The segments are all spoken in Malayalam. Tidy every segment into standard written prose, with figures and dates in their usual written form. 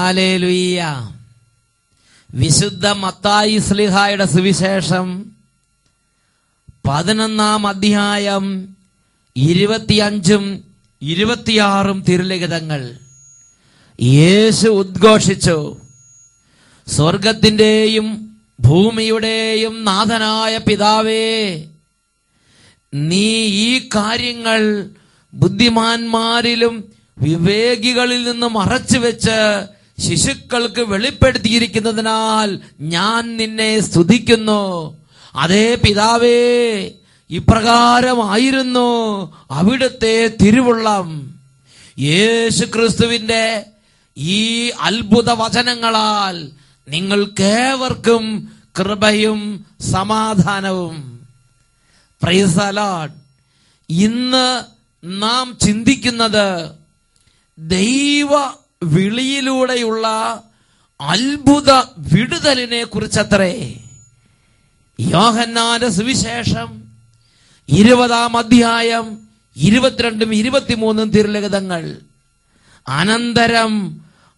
ഹല്ലേലൂയ. വിശുദ്ധ മത്തായി ശ്ലീഹായുടെ സുവിശേഷം 11-ാം അധ്യായം 25-ഉം 26-ഉം തിരുലിഖിതങ്ങൾ. യേശു ഉദ്ഘോഷിച്ചു, സ്വർഗത്തിന്റെയും ഭൂമിയുടെയും നാഥനായ പിതാവേ, നീ ഈ കാര്യങ്ങൾ ബുദ്ധിമാന്മാരിലും വിവേകികളിൽ നിന്ന് മറച്ചുവെച്ച് ശിശുക്കൾക്ക് വെളിപ്പെടുത്തിയിരിക്കുന്നതിനാൽ ഞാൻ നിന്നെ സ്തുതിക്കുന്നു. അതേ പിതാവേ, ഇപ്രകാരമായിരുന്നു അവിടുത്തെ തിരുവുള്ളം. യേശു ക്രിസ്തുവിന്റെ ഈ അത്ഭുത വചനങ്ങളാൽ നിങ്ങൾക്കേവർക്കും കൃപയും സമാധാനവും. Price the Lord. ഇന്ന് നാം ചിന്തിക്കുന്നത് ദൈവ വിളിയിലൂടെയുള്ള അത്ഭുത വിടുതലിനെ കുറിച്ചത്രേ. യോഹന്നാന്റെ സുവിശേഷം 20-ാം അധ്യായം 22-ഉം 23-ഉം തിരുലിഖിതങ്ങൾ. അനന്തരം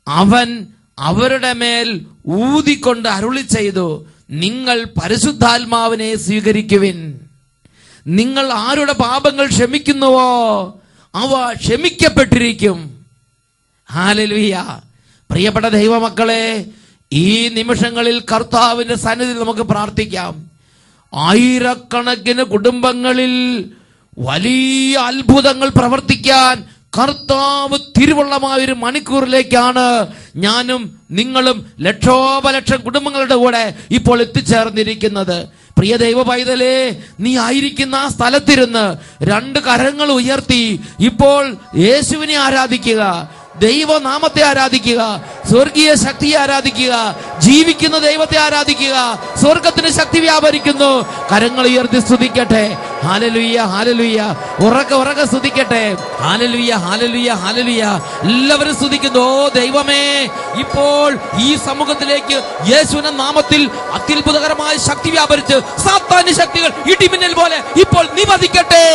അവൻ അവരുടെ മേൽ ഊതിക്കൊണ്ട് അരുളി ചെയ്തു, നിങ്ങൾ പരിശുദ്ധാത്മാവിനെ സ്വീകരിക്കുവിൻ. നിങ്ങൾ ആരുടെ പാപങ്ങൾ ക്ഷമിക്കുന്നുവോ അവ ക്ഷമിക്കപ്പെട്ടിരിക്കും. ഹല്ലേലൂയ. പ്രിയപ്പെട്ട ദൈവമക്കളെ, ഈ നിമിഷങ്ങളിൽ കർത്താവിന്റെ സന്നിധിയിൽ നമുക്ക് പ്രാർത്ഥിക്കാം. ആയിരക്കണക്കിന് കുടുംബങ്ങളിൽ വലിയ അത്ഭുതങ്ങൾ പ്രവർത്തിക്കാൻ കർത്താവ് തിരുവുള്ളമായൊരു മണിക്കൂറിലേക്കാണ് ഞാനും നിങ്ങളും ലക്ഷോപലക്ഷം കുടുംബങ്ങളുടെ കൂടെ ഇപ്പോൾ എത്തിച്ചേർന്നിരിക്കുന്നത്. പ്രിയ ദൈവ പൈതലേ, നീ ആയിരിക്കുന്ന ആ സ്ഥലത്തിരുന്ന് 2 കരങ്ങൾ ഉയർത്തി ഇപ്പോൾ യേശുവിനെ ആരാധിക്കുക, ദൈവനാമത്തെ ആരാധിക്കുക, സ്വർഗീയ ശക്തിയെ ആരാധിക്കുക, ജീവിക്കുന്ന ദൈവത്തെ ആരാധിക്കുക. സ്വർഗത്തിന് ശക്തി വ്യാപരിക്കുന്നു. കരങ്ങൾ ഉയർത്തി സ്തുതിക്കട്ടെ. ഹല്ലേലൂയ, ഹല്ലേലൂയ. ഉറക്കെ സ്തുതിക്കട്ടെ. ഹല്ലേലൂയ, ഹല്ലേലൂയ, ഹല്ലേലൂയ. എല്ലാവരും സ്തുതിക്കുന്നു. ഓ ദൈവമേ, ഇപ്പോൾ ഈ സമൂഹത്തിലേക്ക് യേശുവിന്റെ നാമത്തിൽ അത്യത്ഭുതകരമായ ശക്തി വ്യാപരിച്ച് സാത്താന്യ ശക്തികൾ ഇടിമിന്നൽ പോലെ ഇപ്പോൾ നിവധിക്കട്ടെ.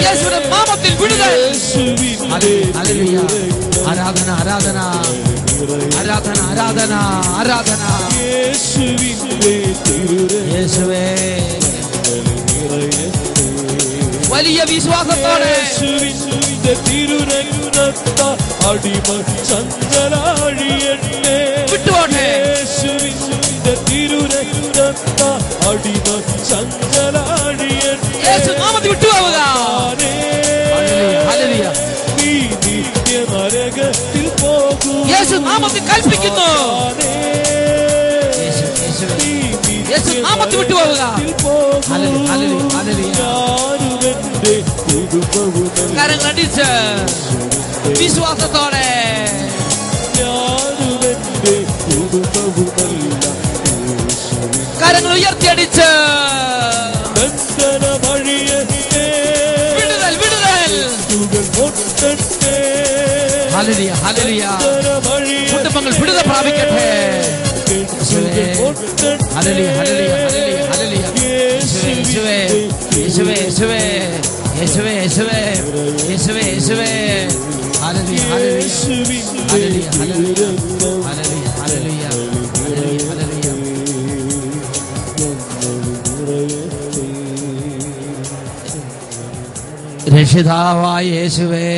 യേശുവിന്റെ നാമത്തിൽ വിടുതൽ. ആരാധന, ആരാധന, ആരാധന, ആരാധന, ആരാധന. യേശുവേ, വലിയ വിശ്വാസത്തോടെ അടിമ ചന്ദ്രാഴിയട്ടെ വിട്ടുപോട്ടെ. അടിമ ചന്ദ്രാഴിയട്ടെ യേശു നാമത്തിൽ വിട്ടുപോവുക. നീ നിത്യമരകത്തിൽ പോകൂ. യേശു നാമത്തിൽ കൽപ്പിക്കുന്നു. യേശു നാമത്തിൽ വിട്ടുപോവുക. കരങ്ങളടിച്ച് വിശ്വാസത്തോടെ കരങ്ങൾ ഉയർത്തിയടിച്ച് വിടുതൽ, വിടുതൽ. ഹല്ലേലൂയ, ഹല്ലേലൂയ. കുടുംബങ്ങൾ വിടുതൽ പ്രാപിക്കട്ടെ. ഹല്ലേലൂയ, ഹല്ലേലൂയ, ഹല്ലേലൂയ, ഹല്ലേലൂയ. യേശുവേ, യേശുവേ, യേശുവേ, യേശുവേ, യേശുവേ, യേശുവേ, യേശുവേ. ഹല്ലേലൂയ, ഹല്ലേലൂയ, ഹല്ലേലൂയ, ഹല്ലേലൂയ, ഹല്ലേലൂയ, ഹല്ലേലൂയ, ഹല്ലേലൂയ. രക്ഷിതാവായ യേശുവേ,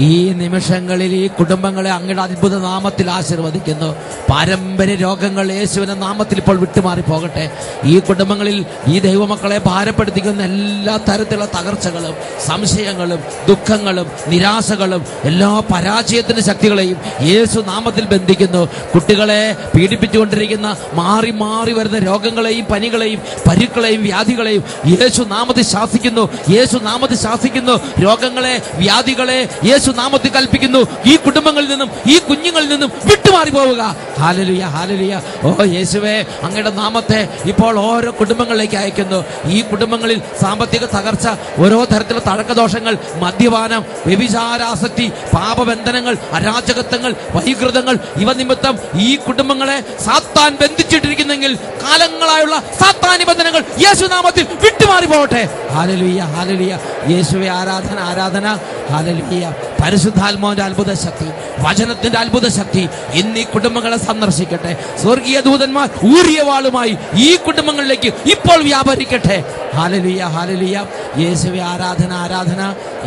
ഈ നിമിഷങ്ങളിൽ ഈ കുടുംബങ്ങളെ അങ്ങയുടെ അത്ഭുത നാമത്തിൽ ആശീർവദിക്കുന്നു. പാരമ്പര്യ രോഗങ്ങൾ യേശുവിന്റെ നാമത്തിൽ ഇപ്പോൾ വിട്ടുമാറി പോകട്ടെ. ഈ കുടുംബങ്ങളിൽ ഈ ദൈവമക്കളെ ഭാരപ്പെടുത്തിക്കുന്ന എല്ലാ തരത്തിലുള്ള തകർച്ചകളും സംശയങ്ങളും ദുഃഖങ്ങളും നിരാശകളും എല്ലാ പരാജയത്തിന്റെ ശക്തികളെയും യേശു നാമത്തിൽ ബന്ധിക്കുന്നു. കുട്ടികളെ പീഡിപ്പിച്ചുകൊണ്ടിരിക്കുന്ന മാറി മാറി വരുന്ന രോഗങ്ങളെയും പനികളെയും പരുക്കളെയും വ്യാധികളെയും യേശു നാമത്തിൽ ശാസിക്കുന്നു. യേശു നാമത്തിൽ ശാസിക്കുന്നു. രോഗങ്ങളെ വ്യാധികളെ യേശു യേശു നാമത്തിൽ കൽപ്പിക്കുന്നു, ഈ കുടുംബങ്ങളിൽ നിന്നും ഈ കുഞ്ഞുങ്ങളിൽ നിന്നും വിട്ടുമാറി പോവുക. Hallelujah, hallelujah. ഓ യേശുവേ, അങ്ങയുടെ നാമത്തെ ഇപ്പോൾ ഓരോ കുടുംബങ്ങളിലേക്ക് അയക്കുന്നു. ഈ കുടുംബങ്ങളിൽ സാമ്പത്തിക തകർച്ച, ഓരോ തരത്തിലുള്ള തഴക്കദോഷങ്ങൾ, മദ്യപാനം, വ്യഭിചാരാസക്തി, പാപബന്ധനങ്ങൾ, അരാജകത്വങ്ങൾ, വൈകൃതങ്ങൾ, ഇവ നിമിത്തം ഈ കുടുംബങ്ങളെ സാത്താൻ ബന്ധിച്ചിട്ടിരിക്കുന്നെങ്കിൽ കാലങ്ങളായുള്ള സാത്താനി ബന്ധനങ്ങൾ യേശുനാമത്തിൽ വിട്ടുമാറി പോകട്ടെ. ഹല്ലേലൂയ, ഹല്ലേലൂയ. യേശുവേ, ആരാധന, ആരാധന. ഹല്ലേലൂയ. പരിശുദ്ധാത്മാവിന്റെ അത്ഭുത ശക്തി, വചനത്തിന്റെ അത്ഭുത ശക്തി ഇന്ന് ഈ കുടുംബങ്ങളെ സന്ദർശിക്കട്ടെ. സ്വർഗീയ ദൂതന്മാർ ഊരിയ വാളുമായി ഈ കുടുംബങ്ങളിലേക്ക് ഇപ്പോൾ വ്യാപരിക്കട്ടെ. ഹല്ലേലൂയ, ഹല്ലേലൂയ. യേശുവേ, ആരാധന, ആരാധന.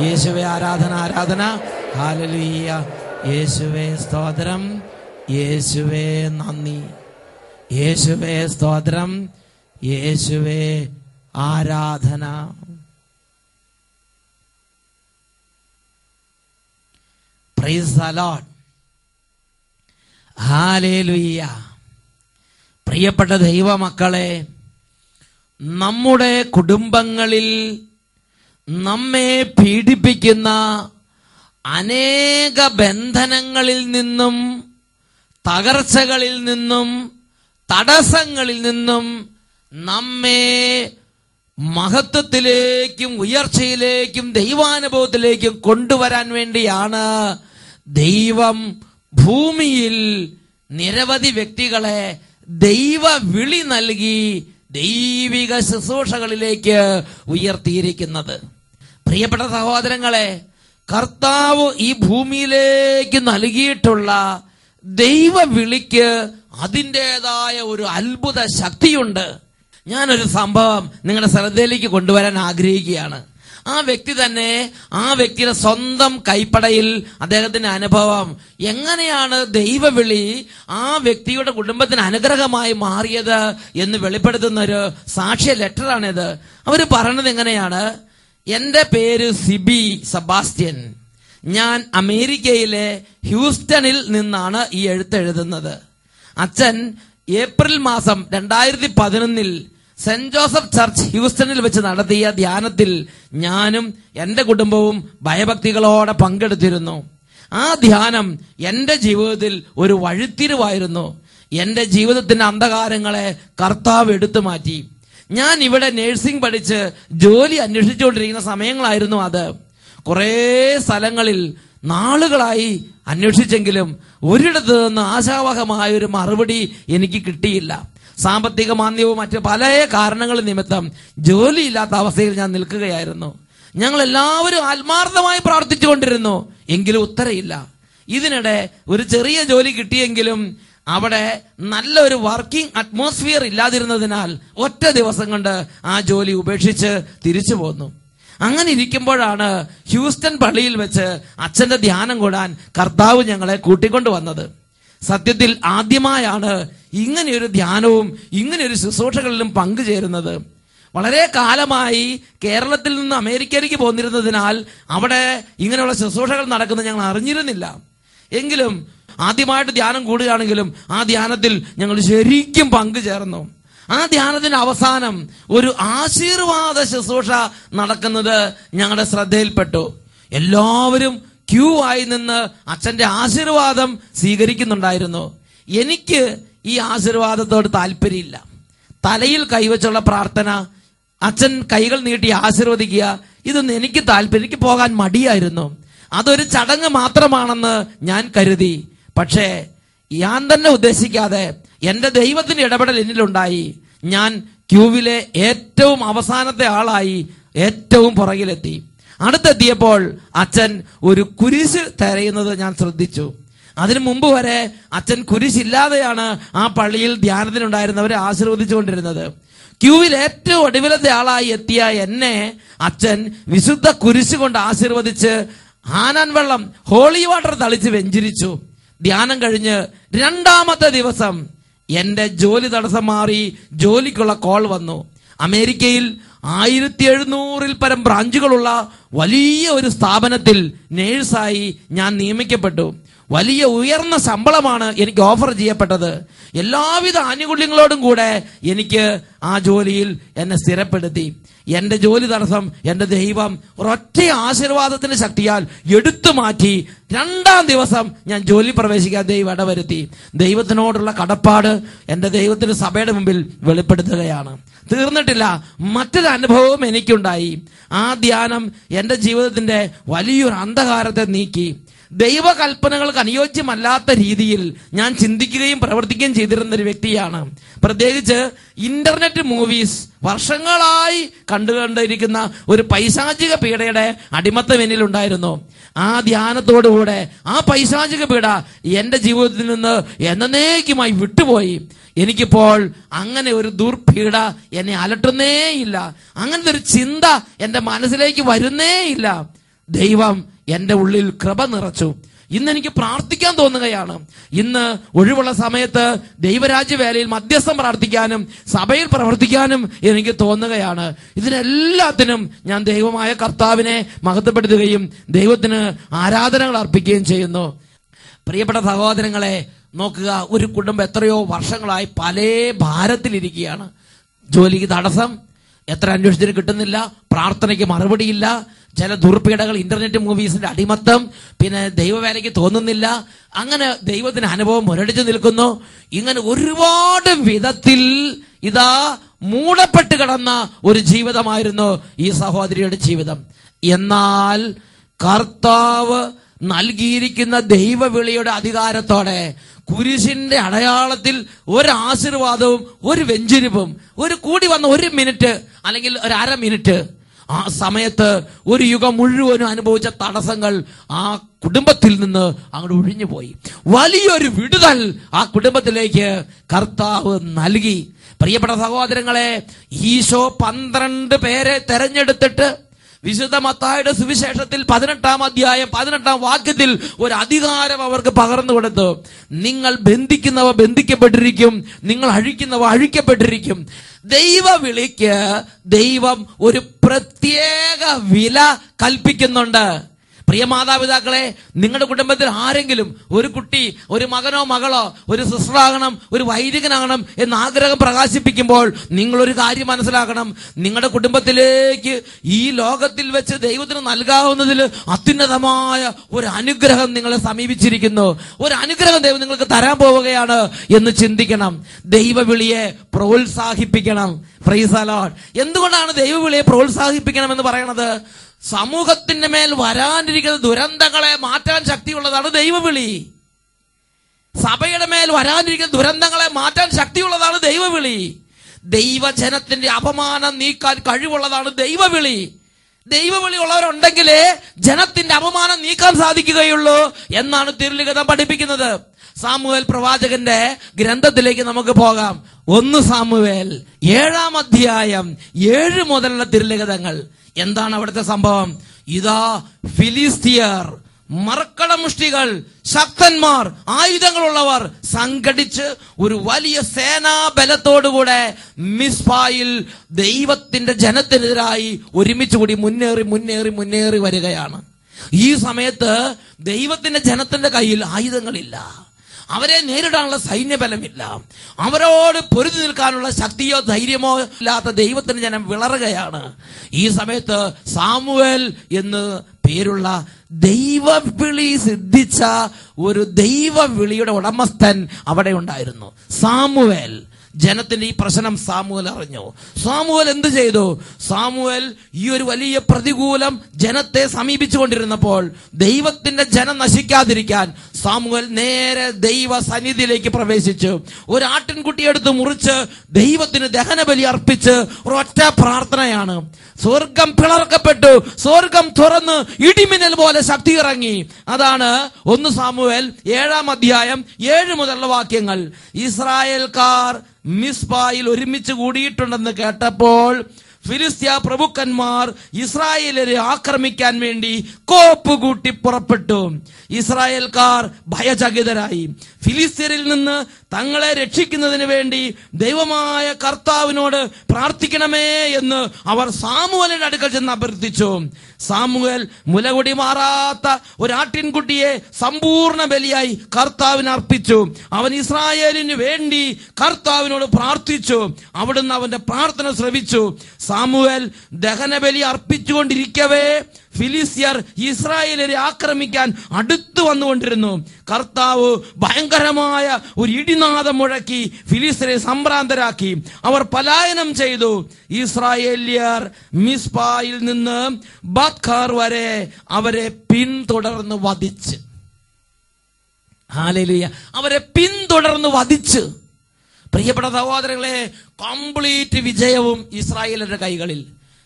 യേശുവേ, ആരാധന, ആരാധന. ഹല്ലേലൂയ. യേശുവേ സ്തോത്രം, യേശുവേ നന്ദി, യേശുവേ സ്തോത്രം, യേശുവേ ആരാധന. Price the lord. ഹല്ലേലൂയ. പ്രിയപ്പെട്ട ദൈവമക്കളെ, നമ്മുടെ കുടുംബങ്ങളിൽ നമ്മെ പീഡിപ്പിക്കുന്ന അനേക ബന്ധനങ്ങളിൽ നിന്നും, തകർച്ചകളിൽ നിന്നും, തടസ്സങ്ങളിൽ നിന്നും നമ്മെ മഹത്വത്തിലേക്കും ഉയർച്ചയിലേക്കും ദൈവാനുഭവത്തിലേക്കും കൊണ്ടുവരാൻ വേണ്ടിയാണ് ദൈവം ഭൂമിയിൽ നിരവധി വ്യക്തികളെ ദൈവ വിളി നൽകി ദൈവിക ശുശ്രൂഷകളിലേക്ക് ഉയർത്തിയിരിക്കുന്നത്. പ്രിയപ്പെട്ട സഹോദരങ്ങളെ, കർത്താവ് ഈ ഭൂമിയിലേക്ക് നൽകിയിട്ടുള്ള ദൈവ വിളിക്ക് അതിൻ്റെതായ ഒരു അത്ഭുത ശക്തിയുണ്ട്. ഞാനൊരു സംഭവം നിങ്ങളുടെ ശ്രദ്ധയിലേക്ക് കൊണ്ടുവരാൻ ആഗ്രഹിക്കുകയാണ്. ആ വ്യക്തി തന്നെ, ആ വ്യക്തിയുടെ സ്വന്തം കൈപ്പടയിൽ അദ്ദേഹത്തിന്റെ അനുഭവം, എങ്ങനെയാണ് ദൈവവിളി ആ വ്യക്തിയുടെ കുടുംബത്തിന് അനുഗ്രഹമായി മാറിയത് എന്ന് വെളിപ്പെടുത്തുന്ന ഒരു സാക്ഷ്യ ലെറ്ററാണിത്. അവർ പറയണത് എങ്ങനെയാണ്: എന്റെ പേര് സിബി സെബാസ്റ്റ്യൻ. ഞാൻ അമേരിക്കയിലെ ഹ്യൂസ്റ്റണിൽ നിന്നാണ് ഈ എഴുത്തെഴുതുന്നത്. അച്ഛൻ ഏപ്രിൽ മാസം 2011 സെന്റ് ജോസഫ് ചർച്ച് ഹ്യൂസ്റ്റണിൽ വെച്ച് നടത്തിയ ധ്യാനത്തിൽ ഞാനും എന്റെ കുടുംബവും ഭയഭക്തികളോടെ പങ്കെടുത്തിരുന്നു. ആ ധ്യാനം എന്റെ ജീവിതത്തിൽ ഒരു വഴിത്തിരിവായിരുന്നു. എന്റെ ജീവിതത്തിന്റെ അന്ധകാരങ്ങളെ കർത്താവ് എടുത്തു മാറ്റി. ഞാൻ ഇവിടെ നഴ്സിംഗ് പഠിച്ച് ജോലി അന്വേഷിച്ചുകൊണ്ടിരിക്കുന്ന സമയങ്ങളായിരുന്നു അത്. കുറേ സ്ഥലങ്ങളിൽ നാളുകളായി അന്വേഷിച്ചെങ്കിലും ഒരിടത്ത് നിന്ന് ആശാവഹമായ ഒരു മറുപടി എനിക്ക് കിട്ടിയില്ല. സാമ്പത്തിക മാന്ദ്യവും മറ്റു പല കാരണങ്ങൾ നിമിത്തം ജോലിയില്ലാത്ത അവസ്ഥയിൽ ഞാൻ നിൽക്കുകയായിരുന്നു. ഞങ്ങൾ എല്ലാവരും ആത്മാർത്ഥമായി പ്രാർത്ഥിച്ചുകൊണ്ടിരുന്നു, എങ്കിലും ഉത്തരയില്ല. ഇതിനിടെ ഒരു ചെറിയ ജോലി കിട്ടിയെങ്കിലും അവിടെ നല്ലൊരു വർക്കിംഗ് അറ്റ്മോസ്ഫിയർ ഇല്ലാതിരുന്നതിനാൽ ഒറ്റ ദിവസം കൊണ്ട് ആ ജോലി ഉപേക്ഷിച്ച് തിരിച്ചു പോന്നു. അങ്ങനെ ഇരിക്കുമ്പോഴാണ് ഹ്യൂസ്റ്റൺ പള്ളിയിൽ വെച്ച് അച്ഛന്റെ ധ്യാനം കൂടാൻ കർത്താവ് ഞങ്ങളെ കൂട്ടിക്കൊണ്ടുവന്നത്. സത്യത്തിൽ ആദ്യമായാണ് ഇങ്ങനെയൊരു ധ്യാനവും ഇങ്ങനെയൊരു ശുശ്രൂഷകളിലും പങ്കുചേരുന്നത്. വളരെ കാലമായി കേരളത്തിൽ നിന്ന് അമേരിക്കയിലേക്ക് പോന്നിരുന്നതിനാൽ അവിടെ ഇങ്ങനെയുള്ള ശുശ്രൂഷകൾ നടക്കുന്നത് ഞങ്ങൾ അറിഞ്ഞിരുന്നില്ല. എങ്കിലും ആദ്യമായിട്ട് ധ്യാനം കൂടുകയാണെങ്കിലും ആ ധ്യാനത്തിൽ ഞങ്ങൾ ശരിക്കും പങ്കുചേർന്നു. ആ ധ്യാനത്തിന്റെ അവസാനം ഒരു ആശീർവാദ ശുശ്രൂഷ നടക്കുന്നത് ഞങ്ങളുടെ ശ്രദ്ധയിൽപ്പെട്ടു. എല്ലാവരും ക്യൂ ആയി നിന്ന് അച്ഛന്റെ ആശീർവാദം സ്വീകരിക്കുന്നുണ്ടായിരുന്നു. എനിക്ക് ഈ ആശീർവാദത്തോട് താല്പര്യമില്ല. തലയിൽ കൈവച്ചുള്ള പ്രാർത്ഥന, അച്ഛൻ കൈകൾ നീട്ടി ആശീർവദിക്കുക, ഇതൊന്നും എനിക്ക് താല്പര്യം, എനിക്ക് പോകാൻ മടിയായിരുന്നു. അതൊരു ചടങ്ങ് മാത്രമാണെന്ന് ഞാൻ കരുതി. പക്ഷേ ഞാൻ തന്നെ ഉദ്ദേശിക്കാതെ എന്റെ ദൈവത്തിന്റെ ഇടപെടൽ എന്നിലുണ്ടായി. ഞാൻ ക്യൂവിലെ ഏറ്റവും അവസാനത്തെ ആളായി ഏറ്റവും പുറകിലെത്തി. അടുത്തെത്തിയപ്പോൾ അച്ഛൻ ഒരു കുരിശ് തിരയുന്നത് ഞാൻ ശ്രദ്ധിച്ചു. അതിനു മുമ്പ് വരെ അച്ഛൻ കുരിശില്ലാതെയാണ് ആ പള്ളിയിൽ ധ്യാനത്തിനുണ്ടായിരുന്നവരെ ആശീർവദിച്ചുകൊണ്ടിരുന്നത്. ക്യൂവിൽ ഏറ്റവും ഒടുവിലത്തെ ആളായി എത്തിയ എന്നെ അച്ഛൻ വിശുദ്ധ കുരിശ് കൊണ്ട് ആശീർവദിച്ച് ആനാൻ വെള്ളം, ഹോളി വാട്ടർ തളിച്ച് വെഞ്ചരിച്ചു. ധ്യാനം കഴിഞ്ഞ് രണ്ടാമത്തെ ദിവസം എന്റെ ജോലി തടസ്സം മാറി ജോലിക്കുള്ള കോൾ വന്നു. അമേരിക്കയിൽ 1700 പരം ബ്രാഞ്ചുകളുള്ള വലിയ ഒരു സ്ഥാപനത്തിൽ നേഴ്സായി ഞാൻ നിയമിക്കപ്പെട്ടു. വലിയ ഉയർന്ന ശമ്പളമാണ് എനിക്ക് ഓഫർ ചെയ്യപ്പെട്ടത്. എല്ലാവിധ ആനുകൂല്യങ്ങളോടും കൂടെ എനിക്ക് ആ ജോലിയിൽ എന്നെ സ്ഥിരപ്പെടുത്തി. എന്റെ ജോലി തടസ്സം എന്റെ ദൈവം ഒരൊറ്റ ആശീർവാദത്തിന്റെ ശക്തിയാൽ എടുത്തു മാറ്റി. 2-ാം ദിവസം ഞാൻ ജോലി പ്രവേശിക്കാൻ ദൈവം ഇടവരുത്തി. ദൈവത്തിനോടുള്ള കടപ്പാട് എന്റെ ദൈവത്തിന് സഭയുടെ മുമ്പിൽ വെളിപ്പെടുത്തുകയാണ്. തീർന്നിട്ടില്ല, മറ്റൊരു അനുഭവവും എനിക്കുണ്ടായി. ആ ധ്യാനം എന്റെ ജീവിതത്തിന്റെ വലിയൊരു അന്ധകാരത്തെ നീക്കി. ദൈവകൽപ്പനകൾക്ക് അനുയോജ്യമല്ലാത്ത രീതിയിൽ ഞാൻ ചിന്തിക്കുകയും പ്രവർത്തിക്കുകയും ചെയ്തിരുന്ന ഒരു വ്യക്തിയാണ്. പ്രത്യേകിച്ച് ഇന്റർനെറ്റ് മൂവീസ് വർഷങ്ങളായി കണ്ടുകൊണ്ടിരിക്കുന്ന ഒരു പൈശാചിക പീഡയുടെ അടിമത്തം എന്നിലുണ്ടായിരുന്നു. ആ ധ്യാനത്തോടുകൂടെ ആ പൈശാചിക പീഡ എന്റെ ജീവിതത്തിൽ നിന്ന് എന്നേക്കുമായി വിട്ടുപോയി. എനിക്കിപ്പോൾ അങ്ങനെ ഒരു ദുർപീഡ എന്നെ അലട്ടുന്നേയില്ല. അങ്ങനത്തെ ഒരു ചിന്ത എന്റെ മനസ്സിലേക്ക് വരുന്നേയില്ല. ദൈവം എന്റെ ഉള്ളിൽ കൃപ നിറച്ചു. ഇന്ന് എനിക്ക് പ്രാർത്ഥിക്കാൻ തോന്നുകയാണ്. ഇന്ന് ഒഴിവുള്ള സമയത്ത് ദൈവരാജ്യ വേലയിൽ മധ്യസ്ഥം പ്രാർത്ഥിക്കാനും സഭയിൽ പ്രവർത്തിക്കാനും എനിക്ക് തോന്നുകയാണ്. ഇതിനെല്ലാത്തിനും ഞാൻ ദൈവമായ കർത്താവിനെ മഹത്വപ്പെടുത്തുകയും ദൈവത്തിന് ആരാധനകൾ അർപ്പിക്കുകയും ചെയ്യുന്നു. പ്രിയപ്പെട്ട സഹോദരങ്ങളെ, നോക്കുക, ഒരു കുടുംബം എത്രയോ വർഷങ്ങളായി പല ഭാരത്തിലിരിക്കുകയാണ്. ജോലിക്ക് തടസ്സം, എത്ര അന്വേഷിച്ചിട്ട് കിട്ടുന്നില്ല, പ്രാർത്ഥനയ്ക്ക് മറുപടിയില്ല, ചില ദുർപീഡകൾ, ഇന്റർനെറ്റ് മൂവീസിന്റെ അടിമത്തം, പിന്നെ ദൈവവേലയ്ക്ക് തോന്നുന്നില്ല. അങ്ങനെ ദൈവത്തിന് അനുഭവം മുരടിച്ചു നിൽക്കുന്നു. ഇങ്ങനെ ഒരുപാട് വിധത്തിൽ ഇതാ മൂടപ്പെട്ട് കിടന്ന ഒരു ജീവിതമായിരുന്നു ഈ സഹോദരിയുടെ ജീവിതം. എന്നാൽ കർത്താവ് നൽകിയിരിക്കുന്ന ദൈവവിളിയുടെ അധികാരത്തോടെ കുരിശിന്റെ അടയാളത്തിൽ ഒരു ആശീർവാദവും ഒരു വെഞ്ചിരിപ്പും, ഒരു കൂടി വന്ന 1 മിനിറ്റ് അല്ലെങ്കിൽ ഒരു 1/2 മിനിറ്റ്, ആ സമയത്ത് ഒരു യുഗം മുഴുവനും അനുഭവിച്ച തടസ്സങ്ങൾ ആ കുടുംബത്തിൽ നിന്ന് അങ്ങോട്ട് ഒഴിഞ്ഞുപോയി. വലിയൊരു വിടുതൽ ആ കുടുംബത്തിലേക്ക് കർത്താവ് നൽകി. പ്രിയപ്പെട്ട സഹോദരങ്ങളെ, ഈശോ 12 പേരെ തെരഞ്ഞെടുത്തിട്ട് വിശുദ്ധ മത്തായിയുടെ സുവിശേഷത്തിൽ 18-ാം അധ്യായം 18-ാം വാക്യത്തിൽ ഒരു അധികാരം അവർക്ക് പകർന്നു കൊടുത്തു. നിങ്ങൾ ബന്ധിക്കുന്നവ ബന്ധിക്കപ്പെട്ടിരിക്കും, നിങ്ങൾ അഴിക്കുന്നവ അഴിക്കപ്പെട്ടിരിക്കും. ദൈവവിളിക്ക് ദൈവം ഒരു പ്രത്യേക വില കൽപ്പിക്കുന്നുണ്ട്. പ്രിയ മാതാപിതാക്കളെ, നിങ്ങളുടെ കുടുംബത്തിൽ ആരെങ്കിലും ഒരു കുട്ടി, ഒരു മകനോ മകളോ ഒരു സിസ്റ്ററാകണം, ഒരു വൈദികനാകണം എന്ന് ആഗ്രഹം പ്രകാശിപ്പിക്കുമ്പോൾ നിങ്ങളൊരു കാര്യം മനസ്സിലാക്കണം. നിങ്ങളുടെ കുടുംബത്തിലേക്ക് ഈ ലോകത്തിൽ വെച്ച് ദൈവത്തിന് നൽകാവുന്നതിൽ അത്യുന്നതമായ ഒരു അനുഗ്രഹം നിങ്ങളെ സമീപിച്ചിരിക്കുന്നു. ഒരു അനുഗ്രഹം ദൈവം നിങ്ങൾക്ക് തരാൻ പോവുകയാണ് എന്ന് ചിന്തിക്കണം. ദൈവവിളിയെ പ്രോത്സാഹിപ്പിക്കണം. Price the Lord. എന്തുകൊണ്ടാണ് ദൈവവിളിയെ പ്രോത്സാഹിപ്പിക്കണം എന്ന് പറയണത്? സമൂഹത്തിന്റെ മേൽ വരാനിരിക്കുന്ന ദുരന്തങ്ങളെ മാറ്റാൻ ശക്തിയുള്ളതാണ് ദൈവവിളി. സഭയുടെ മേൽ വരാനിരിക്കുന്ന ദുരന്തങ്ങളെ മാറ്റാൻ ശക്തിയുള്ളതാണ് ദൈവവിളി. ദൈവജനത്തിന്റെ അപമാനം നീക്കാൻ കഴിവുള്ളതാണ് ദൈവവിളി. ദൈവവിളി ഉള്ളവരുണ്ടെങ്കിലേ ജനത്തിന്റെ അപമാനം നീക്കാൻ സാധിക്കുകയുള്ളൂ എന്നാണ് തിരുലിഖിതം പഠിപ്പിക്കുന്നത്. സാമുവേൽ പ്രവാചകന്റെ ഗ്രന്ഥത്തിലേക്ക് നമുക്ക് പോകാം. 1 സാമുവേൽ 7-ാം അധ്യായം 7 മുതലുള്ള തിരുലിഖിതങ്ങൾ. എന്താണ് അവിടുത്തെ സംഭവം? ഇതാ ഫിലിസ്തീയർ, മർക്കടമുഷ്ടികൾ, ശക്തന്മാർ, ആയുധങ്ങളുള്ളവർ സംഘടിച്ച് ഒരു വലിയ സേനാബലത്തോടുകൂടെ മിസ്പായിൽ ദൈവത്തിന്റെ ജനത്തിനെതിരായി ഒരുമിച്ച് കൂടി മുന്നേറി വരികയാണ്. ഈ സമയത്ത് ദൈവത്തിന്റെ ജനത്തിന്റെ കയ്യിൽ ആയുധങ്ങളില്ല, അവരെ നേരിടാനുള്ള സൈന്യബലമില്ല, അവരോട് പൊരുതി നിൽക്കാനുള്ള ശക്തിയോ ധൈര്യമോ ഇല്ലാത്ത ദൈവത്തിന് ജനം വിളറുകയാണ്. ഈ സമയത്ത് സാമുവേൽ എന്ന് പേരുള്ള ദൈവവിളി സിദ്ധിച്ച ഒരു ദൈവവിളിയുടെ ഉടമസ്ഥൻ അവിടെ ഉണ്ടായിരുന്നു, സാമുവേൽ. ജനത്തിന്റെ ഈ പ്രശ്നം സാമുവേൽ അറിഞ്ഞു. സാമുവേൽ എന്ത് ചെയ്തു? സാമുവേൽ ഈ ഒരു വലിയ പ്രതികൂലം ജനത്തെ സമീപിച്ചുകൊണ്ടിരുന്നപ്പോൾ ദൈവത്തിന്റെ ജനം നശിക്കാതിരിക്കാൻ സാമുവേൽ നേരെ ദൈവ സന്നിധിയിലേക്ക് പ്രവേശിച്ചു. ഒരു ആട്ടിൻകുട്ടിയെടുത്ത് മുറിച്ച് ദൈവത്തിന് ദഹനബലി അർപ്പിച്ച് ഒരൊറ്റ പ്രാർത്ഥനയാണ്. സ്വർഗം പിളർക്കപ്പെട്ടു, സ്വർഗം തുറന്ന് ഇടിമിന്നൽ പോലെ ശക്തി ഇറങ്ങി. അതാണ് 1 സാമുവേൽ 7-ാം അധ്യായം 7 മുതലുള്ള വാക്യങ്ങൾ. ഇസ്രായേൽക്കാർ മിസ്പായിൽ ഒരുമിച്ച് കൂടിയിട്ടുണ്ടെന്ന് കേട്ടപ്പോൾ ഫിലിസ്ത്യ പ്രഭുക്കന്മാർ ഇസ്രായേലരെ ആക്രമിക്കാൻ വേണ്ടി കോപ്പുകൂട്ടി പുറപ്പെട്ടു. ഇസ്രായേൽക്കാർ ഭയചകിതരായി. ഫിലിസ്ത്യരിൽ നിന്ന് തങ്ങളെ രക്ഷിക്കുന്നതിന് വേണ്ടി ദൈവമായ കർത്താവിനോട് പ്രാർത്ഥിക്കണമേ എന്ന് അവർ സാമുവേലിന്റെ അടുക്കൽ ചെന്ന് അഭ്യർത്ഥിച്ചു. സാമുവേൽ മുലകുടി മാറാത്ത ഒരാട്ടിൻകുട്ടിയെ സമ്പൂർണ്ണ ബലിയായി കർത്താവിന് അർപ്പിച്ചു. അവൻ ഇസ്രായേലിന് വേണ്ടി കർത്താവിനോട് പ്രാർത്ഥിച്ചു. അവിടുന്ന് അവന്റെ പ്രാർത്ഥന ശ്രവിച്ചു. സാമുവേൽ ദഹനബലി അർപ്പിച്ചുകൊണ്ടിരിക്കവേ ഫിലിസ്ത്യർ ഇസ്രായേലരെ ആക്രമിക്കാൻ അടുത്തു വന്നുകൊണ്ടിരുന്നു. കർത്താവ് ഭയങ്കരമായ ഒരു ഇടിനാദം മുഴക്കി ഫിലിസ്ത്യരെ സംഭ്രാന്തരാക്കി. അവർ പലായനം ചെയ്തു. ഇസ്രായേല്യർ മിസ്പായിൽ നിന്ന് ബത്ഖാർ വരെ അവരെ പിന്തുടർന്ന് വധിച്ച്. ഹല്ലേലൂയ! അവരെ പിന്തുടർന്ന് വധിച്ച്. പ്രിയപ്പെട്ട സഹോദരങ്ങളെ, കംപ്ലീറ്റ് വിജയവും ഇസ്രായേലിന്റെ കൈകളിൽ.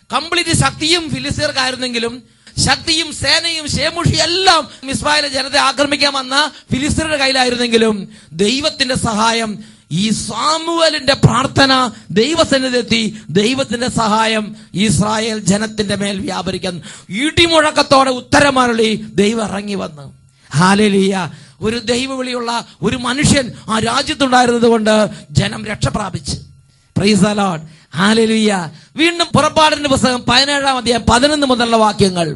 കംപ്ലീറ്റ് ശക്തിയും ഫിലിസ്ത്യർക്കായിരുന്നെങ്കിലും ശക്തിയും സേനയും ശേമുഷി എല്ലാം മിസ്ബായിലെ ജനത്തെ ആക്രമിക്കാൻ വന്ന ഫിലിസ്ത്യരുടെ കയ്യിലായിരുന്നെങ്കിലും ദൈവത്തിന്റെ സഹായം, ഈ സാമുവേലിന്റെ പ്രാർത്ഥന ദൈവസന്നിധിയെത്തി. ദൈവത്തിന്റെ സഹായം ഇസ്രായേൽ ജനത്തിന്റെ മേൽ വ്യാപരിക്കാൻ ഇടിമുഴക്കത്തോടെ ഉത്തരമരുളി ദൈവം ഇറങ്ങി വന്നു. ഹല്ലേലൂയ! ഒരു ദൈവവിളിയുള്ള ഒരു മനുഷ്യൻ ആ രാജ്യത്തുണ്ടായിരുന്നത് കൊണ്ട് ജനം രക്ഷപ്രാപിച്ചു. Praise the lord. ഹല്ലേലൂയ! വീണ്ടും പുറപ്പാടിന്റെ പുസ്തകം 17-ാം അധ്യായം 11 മുതലുള്ള വാക്യങ്ങൾ.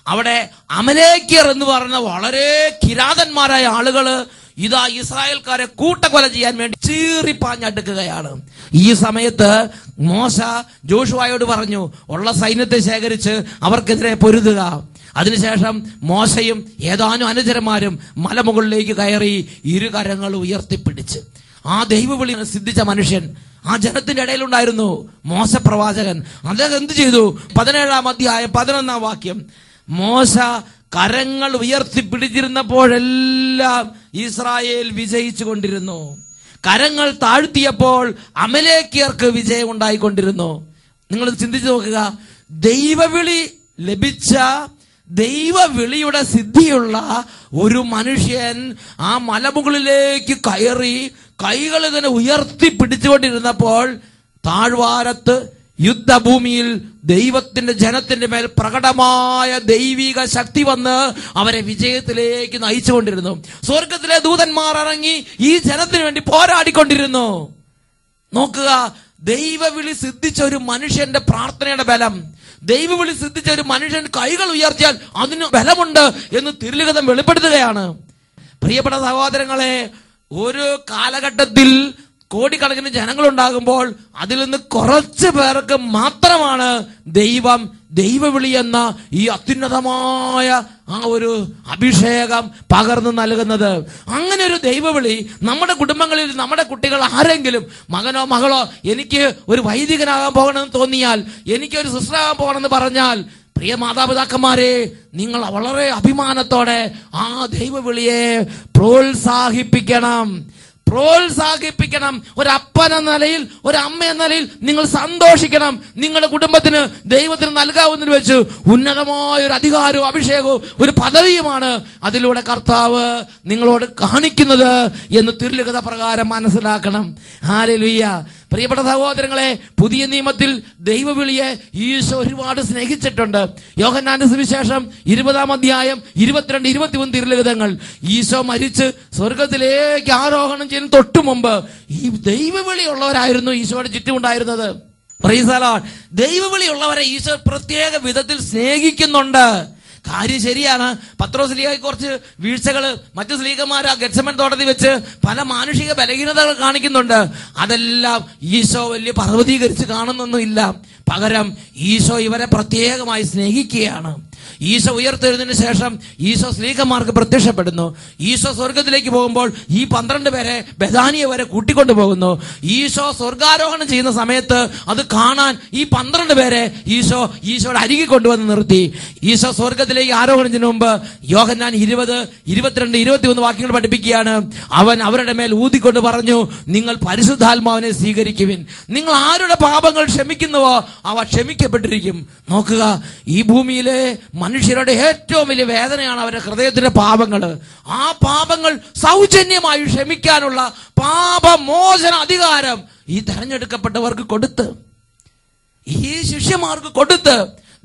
അവിടെ അമലേക്യർ എന്ന് പറഞ്ഞ വളരെ കിരാതന്മാരായ ആളുകള് ഇതാ ഇസ്രായേൽക്കാരെ കൂട്ടക്കൊല ചെയ്യാൻ വേണ്ടി ചീറിപ്പാഞ്ഞടുക്കുകയാണ്. ഈ സമയത്ത് മോശ ജോഷുവയോട് പറഞ്ഞു, ഉള്ള സൈന്യത്തെ ശേഖരിച്ച് അവർക്കെതിരെ പൊരുതുക. അതിനുശേഷം മോശയും ഏതാനും അനുചരന്മാരും മലമുകളിലേക്ക് കയറി ഇരുകരങ്ങൾ ഉയർത്തിപ്പിടിച്ച് ആ ദൈവവിളി സിദ്ധിച്ച മനുഷ്യൻ ആ ജനത്തിന്റെ ഇടയിലുണ്ടായിരുന്നു, മോശ പ്രവാചകൻ. അദ്ദേഹം എന്ത് ചെയ്തു? 17-ാം അധ്യായം 11-ാം വാക്യം. മോശ കരങ്ങൾ ഉയർത്തിപ്പിടിച്ചിരുന്നപ്പോഴെല്ലാം ഇസ്രായേൽ വിജയിച്ചു കൊണ്ടിരുന്നു. കരങ്ങൾ താഴ്ത്തിയപ്പോൾ അമലേക്യർക്ക് വിജയം ഉണ്ടായിക്കൊണ്ടിരുന്നു. നിങ്ങൾ ചിന്തിച്ചു നോക്കുക. ദൈവവിളി ലഭിച്ച, ദൈവവിളിയുടെ സിദ്ധിയുള്ള ഒരു മനുഷ്യൻ ആ മലമുകളിലേക്ക് കയറി കൈകൾ ഇങ്ങനെ ഉയർത്തി പിടിച്ചുകൊണ്ടിരുന്നപ്പോൾ താഴ്വാരത്ത് യുദ്ധഭൂമിയിൽ ദൈവത്തിന്റെ ജനത്തിന്റെ മേൽ പ്രകടമായ ദൈവിക ശക്തി വന്ന് അവരെ വിജയത്തിലേക്ക് നയിച്ചുകൊണ്ടിരുന്നു. സ്വർഗത്തിലെ ദൂതന്മാർ ഇറങ്ങി ഈ ജനത്തിന് വേണ്ടി പോരാടിക്കൊണ്ടിരുന്നു. നോക്കുക, ദൈവവിളി സിദ്ധിച്ച ഒരു മനുഷ്യന്റെ പ്രാർത്ഥനയുടെ ബലം, ദൈവവിളി സിദ്ധിച്ച ഒരു മനുഷ്യൻ കൈകൾ ഉയർത്തിയാൽ അതിന് ബലമുണ്ട് എന്ന് തിരുലിഖിതം വെളിപ്പെടുത്തുകയാണ്. പ്രിയപ്പെട്ട സഹോദരങ്ങളെ, ഒരു കാലഘട്ടത്തിൽ കോടിക്കണക്കിന് ജനങ്ങളുണ്ടാകുമ്പോൾ അതിൽ നിന്ന് കുറച്ച് പേർക്ക് മാത്രമാണ് ദൈവം ദൈവവിളി എന്ന ഈ അത്യുന്നതമായ ആ ഒരു അഭിഷേകം പകർന്നു നൽകുന്നത്. അങ്ങനെ ഒരു ദൈവവിളി നമ്മുടെ കുടുംബങ്ങളിൽ, നമ്മുടെ കുട്ടികൾ ആരെങ്കിലും മകനോ മകളോ എനിക്ക് ഒരു വൈദികനാകാൻ പോകണമെന്ന് തോന്നിയാൽ, എനിക്ക് ഒരു സിസ്റ്ററാകാൻ പോകണമെന്ന് പറഞ്ഞാൽ, പ്രിയ മാതാപിതാക്കന്മാരെ, നിങ്ങൾ വളരെ അഭിമാനത്തോടെ ആ ദൈവവിളിയെ പ്രോത്സാഹിപ്പിക്കണം. ഒരു അപ്പൻ എന്ന നിലയിൽ, ഒരു അമ്മ എന്ന നിലയിൽ നിങ്ങൾ സന്തോഷിക്കണം. നിങ്ങളുടെ കുടുംബത്തിന് ദൈവത്തിന് നൽകാവുന്നതിന് വെച്ച് ഉന്നതമായ ഒരു അധികാരവും അഭിഷേകവും ഒരു പദവിയുമാണ് അതിലൂടെ കർത്താവ് നിങ്ങളോട് കാണിക്കുന്നത് എന്ന് തിരുലിഖിത പ്രകാരം മനസ്സിലാക്കണം. ഹല്ലേലൂയ! പ്രിയപ്പെട്ട സഹോദരങ്ങളെ, പുതിയ നിയമത്തിൽ ദൈവവിളിയെ ഈശോ ഒരുപാട് സ്നേഹിച്ചിട്ടുണ്ട്. യോഹന്നാന്റെ സുവിശേഷം 20-ാം അധ്യായം 22, 23 തിരുലിഖിതങ്ങൾ. ഈശോ മരിച്ച് സ്വർഗത്തിലേക്ക് ആരോഹണം ചെയ്യുന്ന തൊട്ടു മുമ്പ് ഈ ദൈവവിളിയുള്ളവരായിരുന്നു ഈശോയുടെ ചുറ്റുമുണ്ടായിരുന്നത്. Praise the lord. ദൈവവിളിയുള്ളവരെ ഈശോ പ്രത്യേക വിധത്തിൽ സ്നേഹിക്കുന്നുണ്ട്. കാര്യം ശരിയാണ്. പത്രോസ് സ്ലീഹയ്ക്ക് കുറച്ച് വീഴ്ചകള്, മറ്റു സ്ലീഹന്മാർ ആ ഗെത്സമൻ തോട്ടത്തിൽ വെച്ച് പല മാനുഷിക ബലഹീനതകൾ കാണിക്കുന്നുണ്ട്. അതെല്ലാം ഈശോ വലിയ പർവ്വതീകരിച്ച് കാണുന്നൊന്നുമില്ല. പകരം ഈശോ ഇവരെ പ്രത്യേകമായി സ്നേഹിക്കുകയാണ്. ഈശോ ഉയർത്തെഴുന്നതിന് ശേഷം ഈശോ സ്ലീഹന്മാർക്ക് പ്രത്യക്ഷപ്പെടുന്നു. ഈശോ സ്വർഗത്തിലേക്ക് പോകുമ്പോൾ ഈ 12 പേരെ ബഥാനിയ വരെ കൂട്ടിക്കൊണ്ടു പോകുന്നു. ഈശോ സ്വർഗാരോഹണം ചെയ്യുന്ന സമയത്ത് അത് കാണാൻ ഈ 12 പേരെ ഈശോയുടെ അരികിൽ കൊണ്ടുവന്ന് നിർത്തി. ഈശോ സ്വർഗത്തിലേക്ക് ആരോഹണം ചെയ്യുന്ന മുമ്പ് യോഹന്നാൻ 20, 22, 23 വാക്യങ്ങൾ പഠിപ്പിക്കുകയാണ്. അവൻ അവരുടെ മേൽ ഊതിക്കൊണ്ട് പറഞ്ഞു, നിങ്ങൾ പരിശുദ്ധാത്മാവിനെ സ്വീകരിക്കുവിൻ. നിങ്ങൾ ആരുടെ പാപങ്ങൾ ക്ഷമിക്കുന്നുവോ അവ ക്ഷമിക്കപ്പെട്ടിരിക്കും. നോക്കുക, ഈ ഭൂമിയിലെ മനുഷ്യരുടെ ഏറ്റവും വലിയ വേദനയാണ് അവരുടെ ഹൃദയത്തിന്റെ പാപങ്ങൾ. ആ പാപങ്ങൾ സൗജന്യമായി ക്ഷമിക്കാനുള്ള പാപമോചന അധികാരം ഈ തെരഞ്ഞെടുക്കപ്പെട്ടവർക്ക് കൊടുത്ത്, ഈ ശിഷ്യന്മാർക്ക് കൊടുത്ത്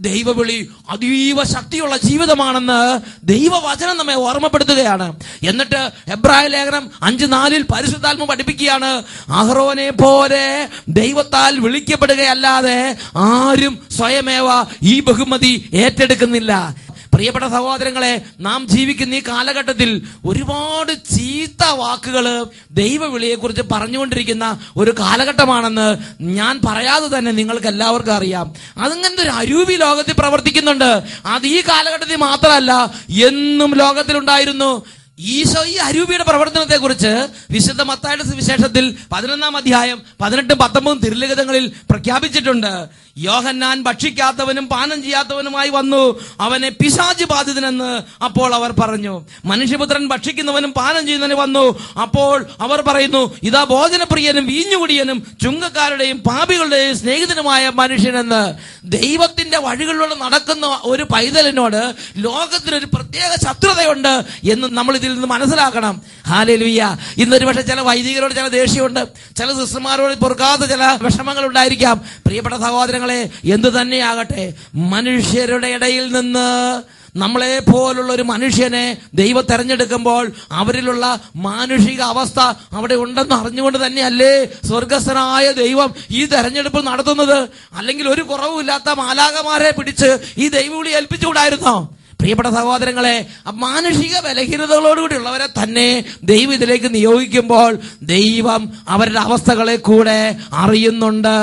ദൈവവിളി അതീവ ശക്തിയുള്ള ജീവിതമാണെന്ന് ദൈവവചനം നമ്മെ ഓർമ്മപ്പെടുത്തുകയാണ്. എന്നിട്ട് എബ്രായ ലേഖനം 5:4 പരിശുദ്ധാത്മ പഠിപ്പിക്കുകയാണ്, അഹ്റോനെ പോലെ ദൈവത്താൽ വിളിക്കപ്പെടുകയല്ലാതെ ആരും സ്വയമേവ ഈ ബഹുമതി ഏറ്റെടുക്കുന്നില്ല. പ്രിയപ്പെട്ട സഹോദരങ്ങളെ, നാം ജീവിക്കുന്ന ഈ കാലഘട്ടത്തിൽ ഒരുപാട് ചീത്ത വാക്കുകൾ ദൈവവിളിയെ കുറിച്ച് പറഞ്ഞുകൊണ്ടിരിക്കുന്ന ഒരു കാലഘട്ടമാണെന്ന് ഞാൻ പറയാതെ തന്നെ നിങ്ങൾക്ക് എല്ലാവർക്കും അറിയാം. അതങ്ങനത്തെ ഒരു അരൂപി ലോകത്തിൽ പ്രവർത്തിക്കുന്നുണ്ട്. അത് ഈ കാലഘട്ടത്തിൽ മാത്രമല്ല, എന്നും ലോകത്തിലുണ്ടായിരുന്നു. ഈശോ ഈ അരൂപിയുടെ പ്രവർത്തനത്തെ കുറിച്ച് വിശുദ്ധ മത്തായിയുടെ സുവിശേഷത്തിൽ 11-ാം അധ്യായം 18-19 തിരുലിഖിതങ്ങളിൽ പ്രഖ്യാപിച്ചിട്ടുണ്ട്. യോഹന്നാൻ ഭക്ഷിക്കാത്തവനും പാനം ചെയ്യാത്തവനുമായി വന്നു, അവനെ പിശാച് ബാധിതനെന്ന് അപ്പോൾ അവർ പറഞ്ഞു. മനുഷ്യപുത്രൻ ഭക്ഷിക്കുന്നവനും പാനം ചെയ്യുന്നവനും വന്നു, അപ്പോൾ അവർ പറയുന്നു, ഇതാ ഭോജനപ്രിയനും വീഞ്ഞുകുടിയനും ചുങ്കക്കാരുടെയും പാപികളുടെയും സ്നേഹിതനുമായ മനുഷ്യനെന്ന്. ദൈവത്തിന്റെ വഴികളിലൂടെ നടക്കുന്ന ഒരു പൈതലിനോട് ലോകത്തിനൊരു പ്രത്യേക ശത്രുതയുണ്ട് എന്ന് നമ്മൾ ഇതിൽ നിന്ന് മനസ്സിലാക്കണം. ഹല്ലേലൂയ. ഇന്നൊരു പക്ഷെ ചില വൈദികരോട് ചില ദേഷ്യമുണ്ട്, ചില സിസ്റ്റർമാരോട് പൊറുക്കാത്ത ചില വിഷമങ്ങൾ ഉണ്ടായിരിക്കാം. പ്രിയപ്പെട്ട സഹോദരങ്ങളെ, എന്തു തന്നെയാകട്ടെ, മനുഷ്യരുടെ ഇടയിൽ നിന്ന് നമ്മളെ പോലുള്ള ഒരു മനുഷ്യനെ ദൈവം തെരഞ്ഞെടുക്കുമ്പോൾ അവരിലുള്ള മാനുഷിക അവസ്ഥ അവിടെ ഉണ്ടെന്ന് അറിഞ്ഞുകൊണ്ട് തന്നെയല്ലേ സ്വർഗസ്ഥനായ ദൈവം ഈ തെരഞ്ഞെടുപ്പ് നടത്തുന്നത്? അല്ലെങ്കിൽ ഒരു കുറവുമില്ലാത്ത മാലാഖമാരെ പിടിച്ച് ഈ ദൈവവിളി ഏൽപ്പിച്ചുകൂടായിരുന്നോ? പ്രിയപ്പെട്ട സഹോദരങ്ങളെ, മാനുഷിക ബലഹീനതകളോടുകൂടി ഉള്ളവരെ തന്നെ ദൈവം ഇതിലേക്ക് നിയോഗിക്കുമ്പോൾ ദൈവം അവരുടെ അവസ്ഥകളെ കൂടെ അറിയുന്നുണ്ട്.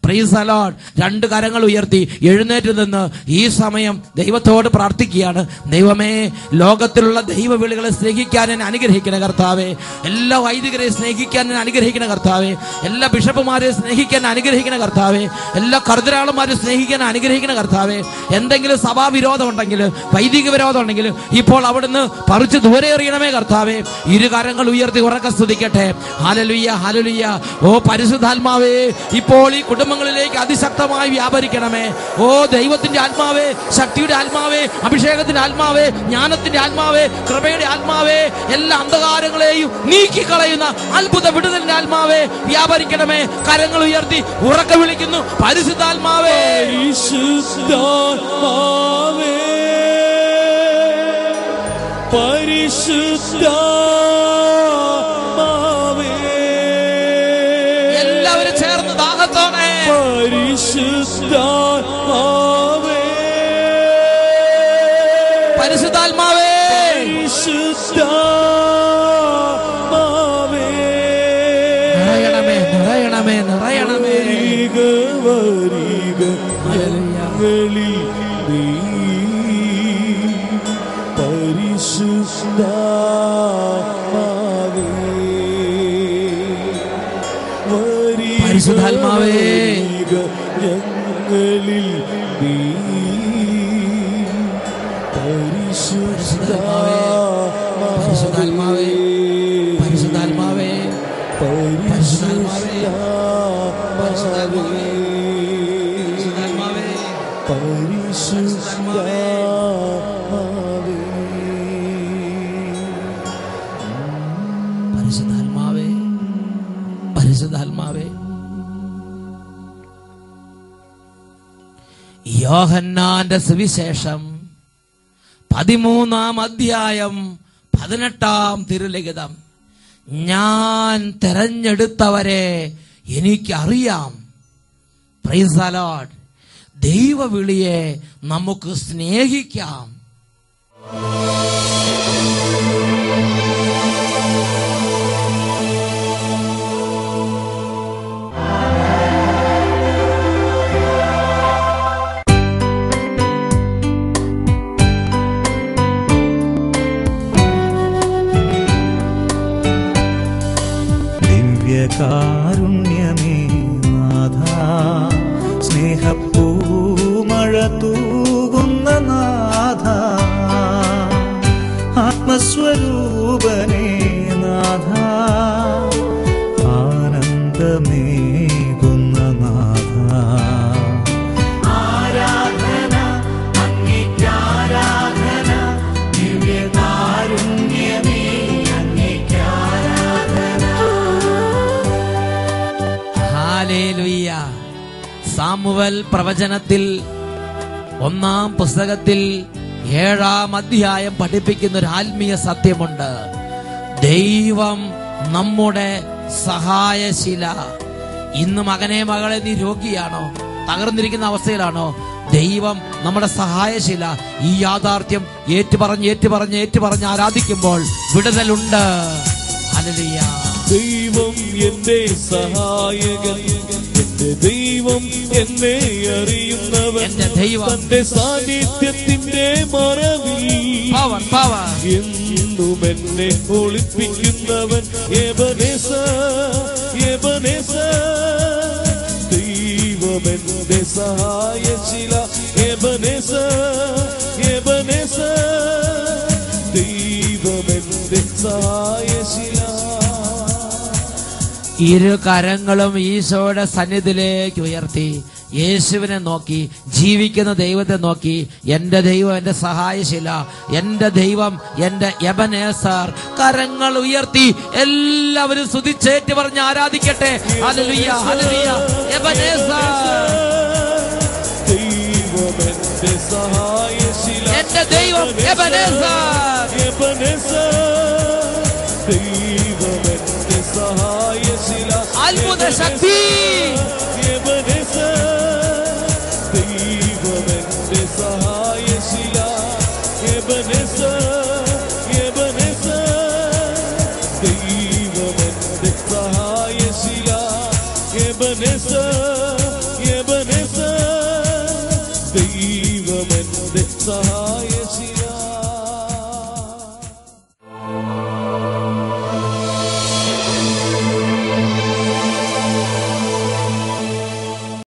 Price the Lord. 2 കരങ്ങൾ ഉയർത്തി എഴുന്നേറ്റ് നിന്ന് ഈ സമയം ദൈവത്തോട് പ്രാർത്ഥിക്കുകയാണ്. ദൈവമേ, ലോകത്തിലുള്ള ദൈവവിളികളെ സ്നേഹിക്കാൻ എന്നെ അനുഗ്രഹിക്കണ കർത്താവേ. എല്ലാ വൈദികരെയും സ്നേഹിക്കാൻ എന്നെ അനുഗ്രഹിക്കണ കർത്താവേ. എല്ലാ ബിഷപ്പുമാരെ സ്നേഹിക്കാൻ അനുഗ്രഹിക്കണ കർത്താവേ. എല്ലാ കർദിനാളന്മാരെ സ്നേഹിക്കാൻ അനുഗ്രഹിക്കണ കർത്താവേ. എന്തെങ്കിലും സഭാവിരോധം ഉണ്ടെങ്കിൽ, വൈദിക വിരോധം ഉണ്ടെങ്കിൽ ഇപ്പോൾ അവിടുന്ന് പറിച്ച് ദൂരെ എറിയണമേ കർത്താവേ. 2 കരങ്ങൾ ഉയർത്തി ഉറക്കെ സ്തുതിക്കട്ടെ. ഹല്ലേലൂയ, ഹല്ലേലൂയ. ഓ പരിശുദ്ധാത്മാവേ, ഇപ്പോൾ ഈ കുടുംബങ്ങളിലേക്ക് അതിശക്തമായി വ്യാപരിക്കണമേ. ഓ ദൈവത്തിന്റെ ആത്മാവേ, ശക്തിയുടെ ആത്മാവേ, അഭിഷേകത്തിന്റെ ആത്മാവേ, ജ്ഞാനത്തിന്റെ ആത്മാവേ, കൃപയുടെ ആത്മാവേ, എല്ലാ അന്ധകാരങ്ങളെയും നീക്കിക്കളയുന്ന അത്ഭുത വിടുതലിന്റെ ആത്മാവേ വ്യാപരിക്കണമേ. കരങ്ങൾ ഉയർത്തി ഉറക്കെ വിളിക്കുന്നു, പരിശുദ്ധാത്മാവേ, പരിശുദ്ധാത്മാവേ, പരിശുദ്ധാത്മാവേ. എല്ലാവരും ചേർന്ന് ദാഹത്തോടെ പരിശുദ്ധാത്മാവേ, പരിശുദ്ധാത്മാവേ, പരിശുദ്ധാത്മാവേ. നിറയണമേ, നിറയണമേ, നിറയണമേ. വരിക ഞങ്ങളിൽ നീ, പരിശുദ്ധാത്മാവേ. പരിശുദ്ധാത്മാവേ, ഞങ്ങളിൽ നീ, പരിശുദ്ധാത്മാവേ, പരിശുദ്ധാത്മാവേ, പരിശുദ്ധാത്മാവേ, പരിശുദ്ധാത്മാവേ, പരിശുദ്ധാത്മാവേ, പരിശുദ്ധാത്മാവേ. യോഹന്നാന്റെ സുവിശേഷം 13-ാം അധ്യായം 18-ാം തിരുലിഖിതം. ഞാൻ തെരഞ്ഞെടുത്തവരെ എനിക്കറിയാം. Price the Lord. ദൈവവിളിയെ നമുക്ക് സ്നേഹിക്കാം. കാരുണ്യമേ നാഥാ, സ്നേഹപ്പൂമഴ തൂകുന്ന നാഥാ, ആത്മസ്വരൂപനേ നാഥാ, ആനന്ദമേകുന്ന നാഥാ. ആരാധന അങ്ങേക്കാരാധന, ദിവ്യകാരുണ്യമേ അങ്ങേക്കാരാധന. ഹല്ലേലൂയ. സാമുവൽ പ്രവചനത്തിൽ 1-ാം പുസ്തകത്തിൽ 7-ാം അധ്യായം പഠിപ്പിക്കുന്ന ഒരു ആത്മീയ സത്യമുണ്ട്. ദൈവം നമ്മുടെ സഹായശില. ഇന്ന് മകനെ മകളെ നീ രോഗിയാണോ, തകർന്നിരിക്കുന്ന അവസ്ഥയിലാണോ? ദൈവം നമ്മുടെ സഹായശില. ഈ യാഥാർത്ഥ്യം ഏറ്റുപറഞ്ഞ് ആരാധിക്കുമ്പോൾ വിടുതലുണ്ട്. ഹല്ലേലൂയ. ദൈവം എന്റെ സഹായകൻ, എന്റെ ദൈവം എന്നെ അറിയുന്നവൻ, എന്റെ ദൈവം തന്റെ സാന്നിധ്യത്തിന്റെ മറവിൽ എന്നും എന്നെ ഒളിപ്പിക്കുന്നവൻ. എബനേസർ ദൈവം എന്റെ സഹായശില. എബനേസർ ദൈവം എന്റെ സഹായശില. ഇരു കരങ്ങളും ഈശോയുടെ സന്നിധിയിലേക്ക് ഉയർത്തി യേശുവിനെ നോക്കി, ജീവിക്കുന്ന ദൈവത്തെ നോക്കി, എന്റെ ദൈവം എന്റെ സഹായശില, എന്റെ ദൈവം എന്റെ എബനേസർ. കരങ്ങൾ ഉയർത്തി എല്ലാവരും സ്തുതിച്ചേറ്റ് പറഞ്ഞ് ആരാധിക്കട്ടെ. Hallelujah, hallelujah. എബനേസർ ദൈവം എന്റെ സഹായശില, എന്റെ ദൈവം എബനേസർ. ദൈവം എന്റെ സഹായശില, അത്ഭുത ശക്തി. ദൈവം എന്റെ സഹായശില. ദൈവം എന്റെ സഹായശില. ദൈവം എന്റെ സഹായശില.